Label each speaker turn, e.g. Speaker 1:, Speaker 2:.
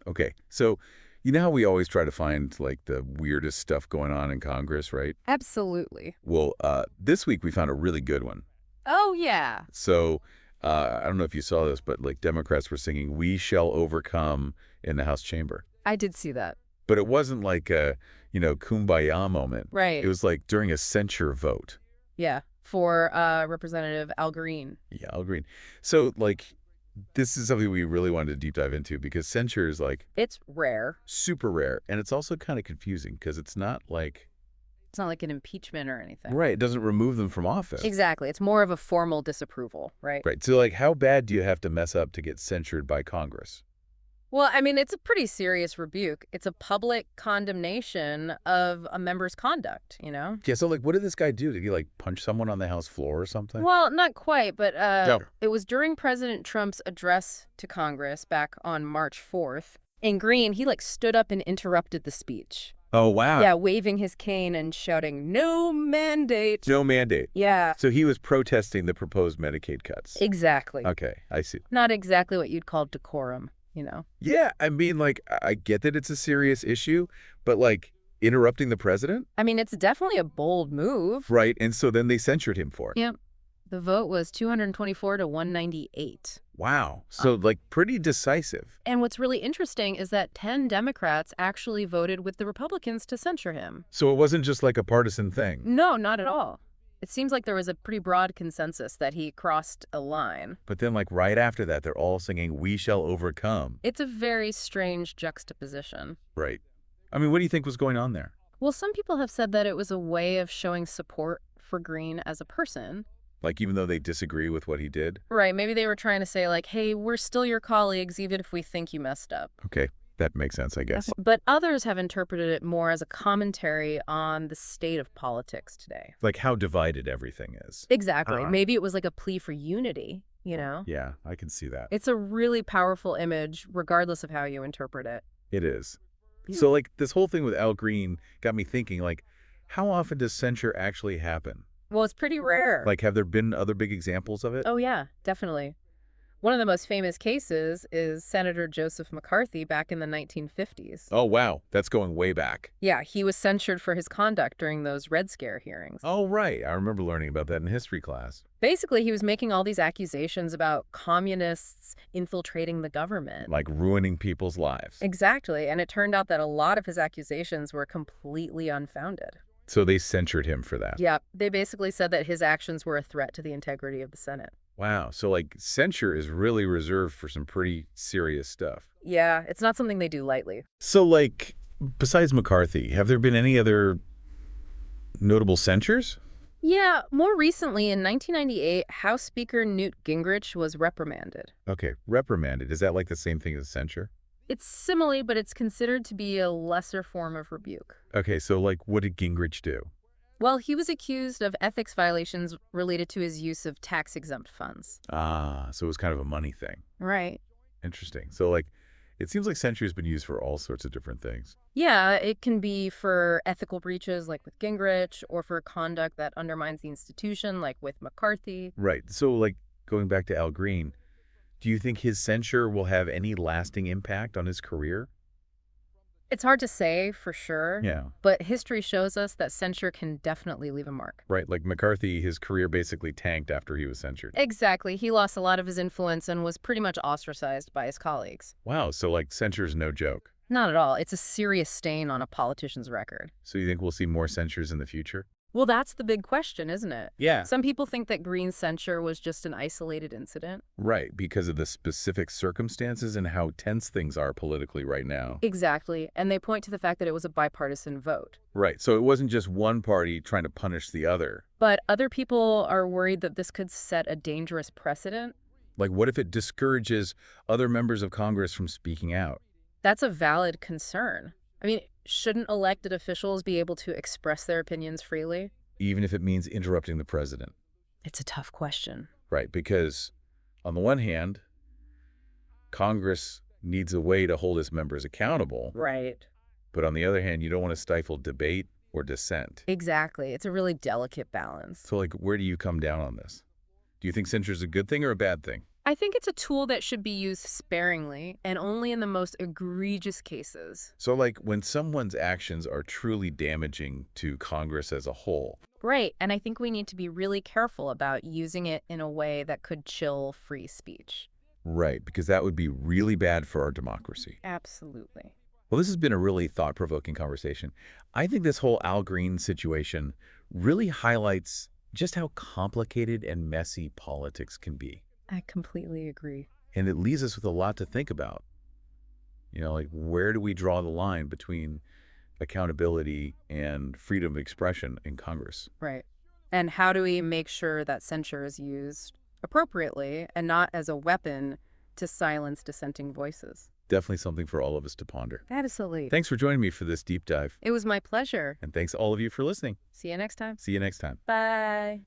Speaker 1: Okay, so you know how we always try to find, like, the weirdest stuff going on in Congress, right?
Speaker 2: Absolutely.
Speaker 1: Well, this week we found a really good one.
Speaker 2: Oh, yeah.
Speaker 1: So, I don't know if you saw this, but, like, Democrats were singing "We Shall Overcome" in the House chamber.
Speaker 2: I did see that.
Speaker 1: But it wasn't like a, kumbaya moment. It
Speaker 2: Right.
Speaker 1: was like during a censure vote.
Speaker 2: Yeah. For Representative Al Green.
Speaker 1: Yeah, I'll agree. So, like, this is something we really wanted to deep dive into because censure is, like,
Speaker 2: It's rare.
Speaker 1: super rare. And it's also kind of confusing because it's not like,
Speaker 2: It's not like an impeachment or anything.
Speaker 1: right, it doesn't remove them from office.
Speaker 2: Exactly. It's more of a formal disapproval, right?
Speaker 1: Right. So, like, how bad do you have to mess up to get censured by Congress?
Speaker 2: Well, I mean, it's a pretty serious rebuke. It's a public condemnation of a member's conduct.
Speaker 1: Yeah, so, like, what did this guy do? Did he, like, punch someone on the House floor or something?
Speaker 2: Well, not quite, but
Speaker 1: No.
Speaker 2: it was during President Trump's address to Congress back on March 4th. In Green, he like stood up and interrupted the speech.
Speaker 1: Oh, wow.
Speaker 2: Yeah, waving his cane and shouting, "No mandate."
Speaker 1: No mandate.
Speaker 2: Yeah,
Speaker 1: So he was protesting the proposed Medicaid cuts.
Speaker 2: exactly.
Speaker 1: Okay, I see.
Speaker 2: Not exactly what you'd call decorum.
Speaker 1: Yeah, I mean, like, I get that it's a serious issue, but, like, interrupting the president?
Speaker 2: I mean, it's definitely a bold move.
Speaker 1: Right, and so then they censured him for it.
Speaker 2: Yep. The vote was 224 to 198.
Speaker 1: Wow. So, like, pretty decisive.
Speaker 2: And what's really interesting is that 10 Democrats actually voted with the Republicans to censure him.
Speaker 1: So it wasn't just like a partisan thing.
Speaker 2: No, not at all. It seems like there was a pretty broad consensus that he crossed a line.
Speaker 1: But then, like, right after that, they're all singing, "We shall overcome."
Speaker 2: It's a very strange juxtaposition.
Speaker 1: Right. I mean, what do you think was going on there?
Speaker 2: Well, some people have said that it was a way of showing support for Green as a person.
Speaker 1: Like, even though they disagree with what he did?
Speaker 2: Right, maybe they were trying to say, like, hey, we're still your colleagues even if we think you messed up.
Speaker 1: Okay, that makes sense, I guess.
Speaker 2: But others have interpreted it more as a commentary on the state of politics today.
Speaker 1: Like how divided everything is.
Speaker 2: Exactly. Maybe it was like a plea for unity.
Speaker 1: Yeah, I can see that.
Speaker 2: It's a really powerful image, regardless of how you interpret it.
Speaker 1: It is. So, like, this whole thing with Al Green got me thinking, like, how often does censure actually happen?
Speaker 2: Well, it's pretty rare.
Speaker 1: Like, have there been other big examples of it?
Speaker 2: Oh, yeah, definitely. One of the most famous cases is Senator Joseph McCarthy back in the 1950s.
Speaker 1: Oh, wow. That's going way back.
Speaker 2: Yeah, he was censured for his conduct during those Red Scare hearings.
Speaker 1: Oh, right. I remember learning about that in history class.
Speaker 2: Basically, he was making all these accusations about communists infiltrating the government.
Speaker 1: Like ruining people's lives.
Speaker 2: Exactly, and it turned out that a lot of his accusations were completely unfounded.
Speaker 1: So they censured him for that.
Speaker 2: Yeah, they basically said that his actions were a threat to the integrity of the Senate.
Speaker 1: Wow. So, like, censure is really reserved for some pretty serious stuff.
Speaker 2: Yeah, it's not something they do lightly.
Speaker 1: So, like, besides McCarthy, have there been any other notable censures?
Speaker 2: Yeah, more recently in 1998, House Speaker Newt Gingrich was reprimanded.
Speaker 1: Okay, reprimanded. Is that like the same thing as censure?
Speaker 2: It's simile, but it's considered to be a lesser form of rebuke.
Speaker 1: Okay, so, like, what did Gingrich do?
Speaker 2: Well, he was accused of ethics violations related to his use of tax-exempt funds.
Speaker 1: Ah, so it was kind of a money thing.
Speaker 2: Right.
Speaker 1: Interesting. So, like, it seems like censure has been used for all sorts of different things.
Speaker 2: Yeah, it can be for ethical breaches like with Gingrich or for conduct that undermines the institution like with McCarthy.
Speaker 1: Right. So, like, going back to Al Green, do you think his censure will have any lasting impact on his career?
Speaker 2: It's hard to say for sure,
Speaker 1: Yeah.
Speaker 2: but history shows us that censure can definitely leave a mark.
Speaker 1: Right. Like McCarthy, his career basically tanked after he was censured.
Speaker 2: Exactly. He lost a lot of his influence and was pretty much ostracized by his colleagues.
Speaker 1: Wow. So, like, censure is no joke.
Speaker 2: Not at all. It's a serious stain on a politician's record.
Speaker 1: So you think we'll see more censures in the future?
Speaker 2: Well, that's the big question, isn't it?
Speaker 1: Yeah.
Speaker 2: Some people think that Green's censure was just an isolated incident.
Speaker 1: Right, because of the specific circumstances and how tense things are politically right now.
Speaker 2: Exactly. And they point to the fact that it was a bipartisan vote.
Speaker 1: Right, so it wasn't just one party trying to punish the other.
Speaker 2: But other people are worried that this could set a dangerous precedent.
Speaker 1: Like, what if it discourages other members of Congress from speaking out?
Speaker 2: That's a valid concern. I mean, shouldn't elected officials be able to express their opinions freely?
Speaker 1: Even if it means interrupting the president.
Speaker 2: It's a tough question.
Speaker 1: Right, because on the one hand, Congress needs a way to hold its members accountable.
Speaker 2: Right.
Speaker 1: But on the other hand, you don't want to stifle debate or dissent.
Speaker 2: Exactly. It's a really delicate balance.
Speaker 1: So, like, where do you come down on this? Do you think censure is a good thing or a bad thing?
Speaker 2: I think it's a tool that should be used sparingly and only in the most egregious cases.
Speaker 1: So, like, when someone's actions are truly damaging to Congress as a whole.
Speaker 2: Right, and I think we need to be really careful about using it in a way that could chill free speech.
Speaker 1: Right, because that would be really bad for our democracy.
Speaker 2: Absolutely.
Speaker 1: Well, this has been a really thought-provoking conversation. I think this whole Al Green situation really highlights just how complicated and messy politics can be.
Speaker 2: I completely agree.
Speaker 1: And it leaves us with a lot to think about. Like, where do we draw the line between accountability and freedom of expression in Congress?
Speaker 2: Right. And how do we make sure that censure is used appropriately and not as a weapon to silence dissenting voices?
Speaker 1: Definitely something for all of us to ponder.
Speaker 2: Absolutely.
Speaker 1: Thanks for joining me for this deep dive.
Speaker 2: It was my pleasure.
Speaker 1: And thanks all of you for listening.
Speaker 2: See you next time.
Speaker 1: See you next time.
Speaker 2: Bye.